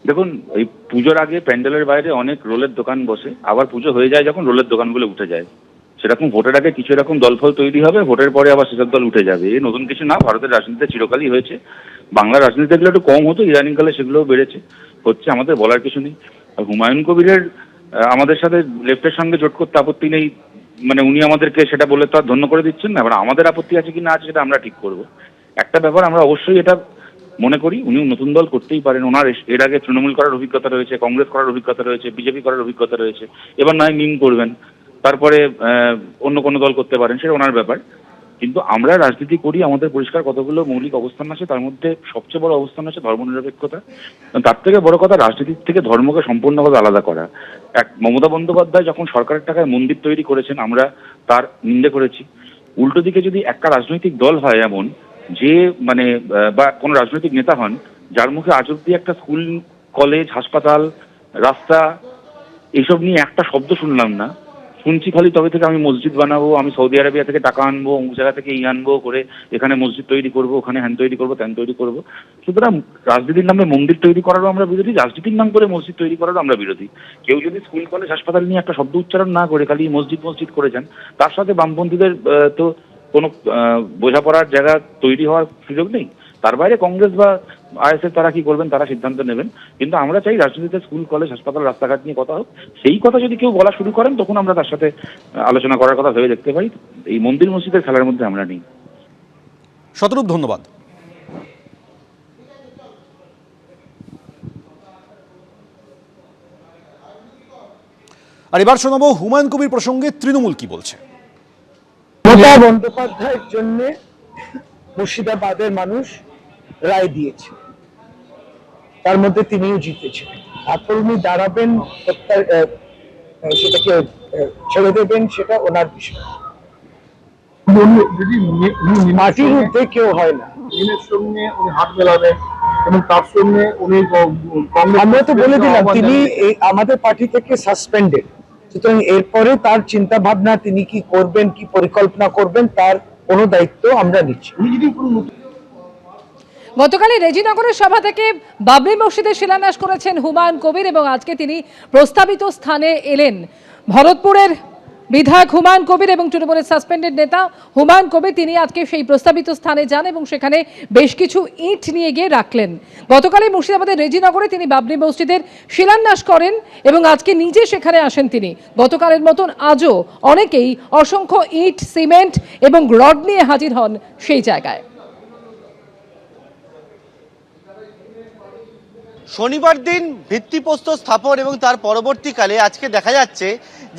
দেখুন, এই পুজোর আগে প্যান্ডেলের বাইরে অনেক রোলের দোকান বসে, আবার পুজো হয়ে যায় যখন রোলের দোকানগুলো উঠে যায়। সেরকম ভোটের আগে কিছু এরকম দলফল তৈরি হবে, ভোটের পরে আবার সেসব দল উঠে যাবে। এই নতুন কিছু না, ভারতের রাজনীতিতে চিরকালই হয়েছে। বাংলার রাজনীতিতে এগুলো একটু কম হতো, ইদানিংকালে সেগুলোও বেড়েছে, হচ্ছে, আমাদের বলার কিছু নেই। আর হুমায়ুন কবিরের আমাদের সাথে লেফটের সঙ্গে জোট করতে আপত্তি নেই, মানে উনি আমাদেরকে সেটা বলে তো আর ধন্য করে দিচ্ছেন না। এবার আমাদের আপত্তি আছে কি না আছে সেটা আমরা ঠিক করব। একটা ব্যাপার আমরা অবশ্যই এটা মনে করি, উনি নতুন দল করতেই পারেন। ওনার এর আগে তৃণমূল করার অভিজ্ঞতা রয়েছে, কংগ্রেস করার অভিজ্ঞতা রয়েছে, বিজেপি করার অভিজ্ঞতা রয়েছে। এবার নয় মিম করবেন, তারপরে অন্য কোনো দল করতে পারেন, সেটা ওনার ব্যাপার। কিন্তু আমরা রাজনীতি করি, আমাদের পরিষ্কার কতগুলো মৌলিক অবস্থান আছে, তার মধ্যে সবচেয়ে বড় অবস্থান আছে ধর্মনিরপেক্ষতা। তার থেকে বড় কথা রাজনীতির থেকে ধর্মকে সম্পূর্ণভাবে আলাদা করা। মমতা বন্দ্যোপাধ্যায় যখন সরকারের টাকায় মন্দির তৈরি করেছেন, আমরা তার নিন্দে করেছি। উল্টো দিকে যদি একটা রাজনৈতিক দল হয় এমন যে, মানে বা কোনো রাজনৈতিক নেতা হন যার মুখে আজ অব্দি একটা স্কুল, কলেজ, হাসপাতাল, রাস্তা এইসব নিয়ে একটা শব্দ শুনলাম না, শুনছি খালি তবে থেকে আমি মসজিদ বানাবো, আমি সৌদি আরবিয়া থেকে টাকা আনবো, অমুক জায়গা থেকে আনবো করে এখানে মসজিদ তৈরি করবো, ওখানে হ্যান তৈরি করবো, ত্যান তৈরি করবো। সুতরাং রাজনীতির নামে মন্দির তৈরি করারও আমরা বিরোধী, রাজনীতির নাম করে মসজিদ তৈরি করারও আমরা বিরোধী। কেউ যদি স্কুল, কলেজ, হাসপাতাল নিয়ে একটা শব্দ উচ্চারণ না করে খালি মসজিদ মসজিদ করে যান, তার সাথে বামপন্থীদের তো কোনো বোঝাপড়ার জায়গা তৈরি হওয়ার সুযোগ নেই। তার বাইরে কংগ্রেস বা আইএসএফ তারা কি করবেন তারা সিদ্ধান্ত নেবেন, কিন্তু আমরা চাই রাজনীতিতে স্কুল, কলেজ, হাসপাতাল, রাস্তাঘাট নিয়ে কথা হোক। সেই কথা যদি কেউ বলা শুরু করেন তখন আমরা তার সাথে আলোচনা করার কথা ভেবে দেখতে পারি। এই মন্দির মসজিদের খেলার মধ্যে আমরা নেই। শতরূপ, ধন্যবাদ। আর এবার শোনাবো হুমায়ুন কবির প্রসঙ্গে তৃণমূল কি বলছে। মমতা বন্দ্যোপাধ্যায়ের জন্য মুর্শিদাবাদের মানুষ রায় দিয়েছে, তার মধ্যে তিনিও জিতেছিলেন। এখন উনি দাঁড়াবেন, সেটাকে ছেড়ে দেবেন, সেটা ওনার বিষয়। মাটির ঊর্ধ্বে কেউ হয় না। সঙ্গে উনি হাত মেলাবেন এবং তার সঙ্গে উনি, আমরা তো বলে দিলাম তিনি আমাদের পার্টি থেকে সাসপেন্ডেড, সুতরাং এরপরে তার চিন্তা ভাবনা, তিনি কি করবেন, কি পরিকল্পনা করবেন, তার কোনো দায়িত্ব আমরা নিচ্ছি। গতকাল রেজিনগরের সভা থেকে বাবরি মসজিদের শিলান্যাস করেছেন হুমায়ুন কবির এবং আজকে তিনি প্রস্তাবিত স্থানে এলেন। ভরতপুরের বিধায়ক হুমায়ুন কবির এবং তৃণমূলের সাসপেন্ডেড নেতা হুমায়ুন কবির তিনি আজকে সেই প্রস্তাবিত স্থানে যান এবং সেখানে বেশ কিছু ইট নিয়ে গিয়ে রাখলেন। গতকালই মুর্শিদাবাদের রেজিনগরে তিনি বাবরি মসজিদের শিলান্যাস করেন এবং আজকে নিজে সেখানে আসেন তিনি। গতকালের মতন আজও অনেকেই অসংখ্য ইট, সিমেন্ট এবং রড নিয়ে হাজির হন সেই জায়গায়। শনিবার দিন ভিত্তিপ্রস্তর স্থাপন এবং তার পরবর্তীকালে আজকে দেখা যাচ্ছে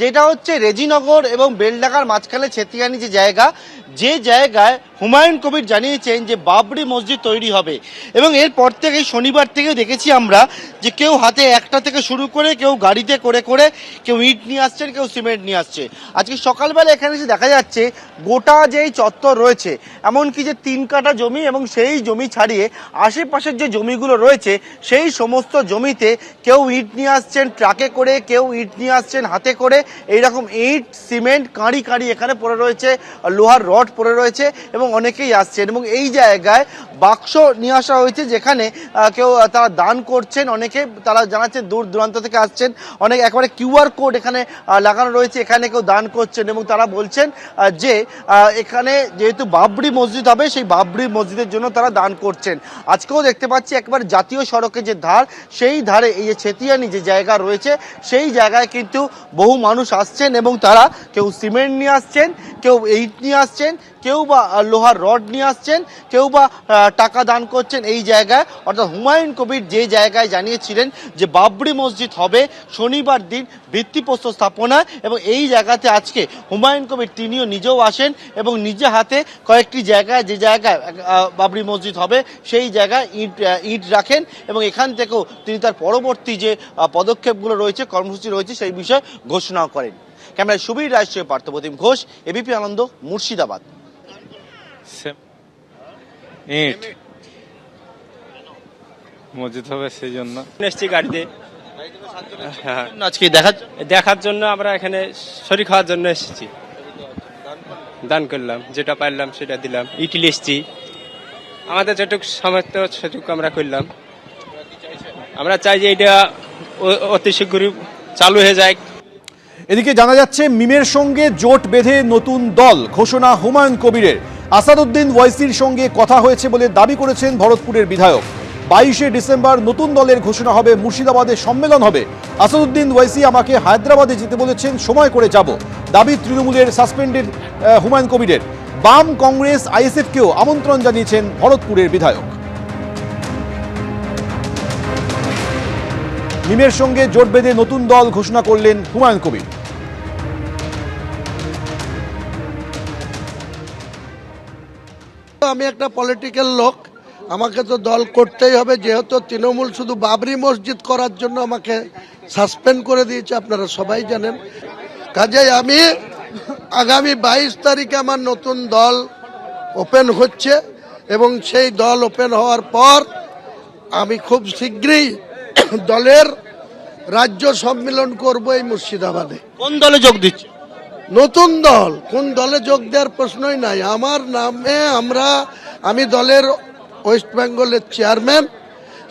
যেটা হচ্ছে রেজিনগর এবং বেলডাঙ্গার মাঝখানে ছেতিয়ানি যে জায়গায় হুমায়ুন কবির জানিয়েছেন যে বাবরি মসজিদ তৈরি হবে। এবং এরপর থেকেই শনিবার থেকে দেখেছি আমরা যে কেউ হাতে একটা থেকে শুরু করে, কেউ গাড়িতে করে করে, কেউ ইট নিয়ে আসছেন, কেউ সিমেন্ট নিয়ে আসছে। আজকে সকালবেলা এখানে এসে দেখা যাচ্ছে গোটা যেই চত্বর রয়েছে, এমনকি যে 3 কাঠা জমি এবং সেই জমি ছাড়িয়ে আশেপাশের যে জমিগুলো রয়েছে সেই সমস্ত জমিতে কেউ ইট নিয়ে আসছেন ট্রাকে করে, কেউ ইট নিয়ে আসছেন হাতে করে। এইরকম ইট, সিমেন্ট কাঁড়ি কাঁড়ি এখানে পড়ে রয়েছে, লোহার রড পড়ে রয়েছে এবং অনেকেই আসছেন। এবং এই জায়গায় বাক্স নিয়ে আসা হয়েছে যেখানে কেউ তারা দান করছেন, অনেকে তারা জানাচ্ছেন দূর দূরান্ত থেকে আসছেন, অনেক একেবারে QR কোড এখানে লাগানো রয়েছে, এখানে কেউ দান করছেন এবং তারা বলছেন যে এখানে যেহেতু বাবরি মসজিদ হবে সেই বাবরি মসজিদের জন্য তারা দান করছেন। আজকেও দেখতে পাচ্ছি একবার জাতীয় সড়কের যে ধার, সেই ধারে এই যে ছেতিয়ানি যে জায়গা রয়েছে সেই জায়গায় কিন্তু বহু মানুষ আসছেন এবং তারা কেউ সিমেন্ট নিয়ে আসছেন, কেউ ইট নিয়ে আসছেন, কেউ বা লোহার রড নিয়ে আসছেন, কেউ বা টাকা দান করছেন এই জায়গায়। অর্থাৎ হুমায়ুন কবির যে জায়গায় জানিয়েছিলেন যে বাবরি মসজিদ হবে শনিবার দিন ভিত্তিপ্রস্তর স্থাপনা, এবং এই জায়গাতে আজকে হুমায়ুন কবির তিনিও নিজেও আসেন এবং নিজে হাতে কয়েকটি জায়গায়, যে জায়গায় বাবরি মসজিদ হবে সেই জায়গায় ইট রাখেন এবং এখান থেকেও তিনি তার পরবর্তী যে পদক্ষেপগুলো রয়েছে, কর্মসূচি রয়েছে সেই বিষয়ে ঘোষণাও করেন। ক্যামেরায় সুবীর রায়, পার্থপ্রতিম ঘোষ, এবিপি আনন্দ, মুর্শিদাবাদ। ইট মসজিদ হবে সেই জন্য এসছি গাড়িতে। আজকে দেখার জন্য আমরা এখানে শরীর খাওয়ার জন্য এসেছি, দান করলাম, যেটা পারলাম সেটা দিলাম, ইট এসছি, আমাদের যেটুকু সামর্থ্য সেটুকু আমরা করলাম। আমরা চাই যে এটা অতি শীঘ্রই চালু হয়ে যায়। এদিকে জানা যাচ্ছে মিমের সঙ্গে জোট বেঁধে নতুন দল ঘোষণা হুমায়ুন কবিরের। আসাদুদ্দিন ওয়াইসির সঙ্গে কথা হয়েছে বলে দাবি করেছেন ভরতপুরের বিধায়ক। 22শে ডিসেম্বর নতুন দলের ঘোষণা হবে, মুর্শিদাবাদে সম্মেলন হবে। আসাদুদ্দিন ওয়াইসি আমাকে হায়দ্রাবাদে যেতে বলেছেন, সময় করে যাব, দাবি তৃণমূলের সাসপেন্ডেড হুমায়ুন কবিরের। বাম, কংগ্রেস, আইএসএফকেও আমন্ত্রণ জানিয়েছেন ভরতপুরের বিধায়ক। মিমের সঙ্গে জোট বেঁধে নতুন দল ঘোষণা করলেন হুমায়ুন কবির। আমি একটা পলিটিক্যাল লোক, আমাকে তো দল করতেই হবে, যেহেতু তৃণমূল শুধু বাবরি মসজিদ করার জন্য আমাকে সাসপেন্ড করে দিয়েছে, আপনারা সবাই জানেন। কাজেই আমি আগামী 22 তারিখে আমার নতুন দল ওপেন হচ্ছে এবং সেই দল ওপেন হওয়ার পর আমি খুব শীঘ্রই দলের রাজ্য সম্মেলন করব এই মুর্শিদাবাদে। কোন দলে যোগ দিচ্ছে? নতুন দল, কোন দলে যোগ দেওয়ার প্রশ্নই নাই। আমার নামে আমি দলের ওয়েস্ট বেঙ্গলের চেয়ারম্যান।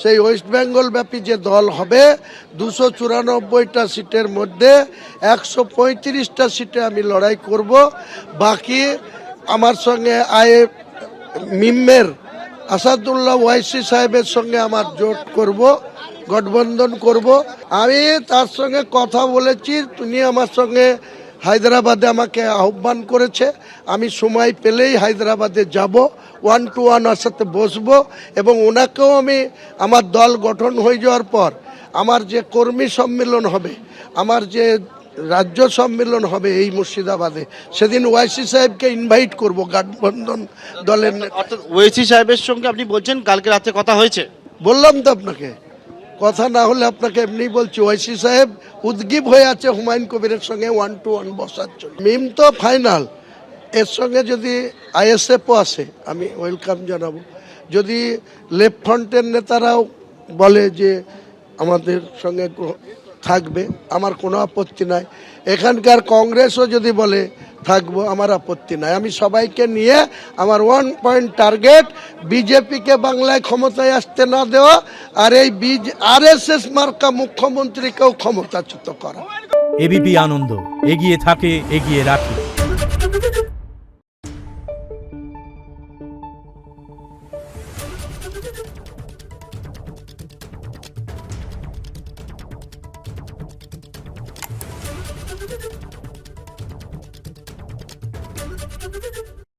সেই ওয়েস্ট বেঙ্গল ব্যাপী যে দল হবে, 294টা সিটের মধ্যে 135টা সিটে আমি লড়াই করব। বাকি আমার সঙ্গে মিমের আসাদুল্লাহ ওয়াইসি সাহেবের সঙ্গে আমার জোট করব, গঠবন্ধন করব। আমি তার সঙ্গে কথা বলেছি, তিনি আমার সঙ্গে হায়দ্রাবাদে আমাকে আহ্বান করেছে। আমি সময় পেলেই হায়দ্রাবাদে যাব, 1 to 1 ওর সাথে বসবো এবং ওনাকেও আমি আমার দল গঠন হয়ে যাওয়ার পর আমার যে কর্মী সম্মেলন হবে, আমার যে রাজ্য সম্মেলন হবে এই মুর্শিদাবাদে, সেদিন ওয়াইসি সাহেবকে ইনভাইট করব গঠবন্ধন দলের। অর্থাৎ ওয়েসি সাহেবের সঙ্গে আপনি বলছেন কালকে রাতে কথা হয়েছে? বললাম তো আপনাকে, কথা না হলে আপনাকে এমনি বলছি, ওয়াইসি সাহেব উদ্গীব হয়ে আছে হুমায়ুন কবিরের সঙ্গে 1 to 1 বসার জন্য। মিম তো ফাইনাল, এর সঙ্গে যদি আইএসএফও আসে আমি ওয়েলকাম জানাবো। যদি লেফট ফ্রন্টের নেতারাও বলে যে আমাদের সঙ্গে থাকবে, আমার কোনো আপত্তি নাই। এখানকার কংগ্রেসও যদি বলে থাকবো, আমার আপত্তি নাই। আমি সবাইকে নিয়ে আমার 1 পয়েন্ট টার্গেট, বিজেপিকে বাংলায় ক্ষমতায় আসতে না দেওয়া আর এই আরএসএস মার্কা মুখ্যমন্ত্রীকেও ক্ষমতাচ্যুত করা। এবিপি আনন্দ, এগিয়ে থাকে, এগিয়ে রাখে।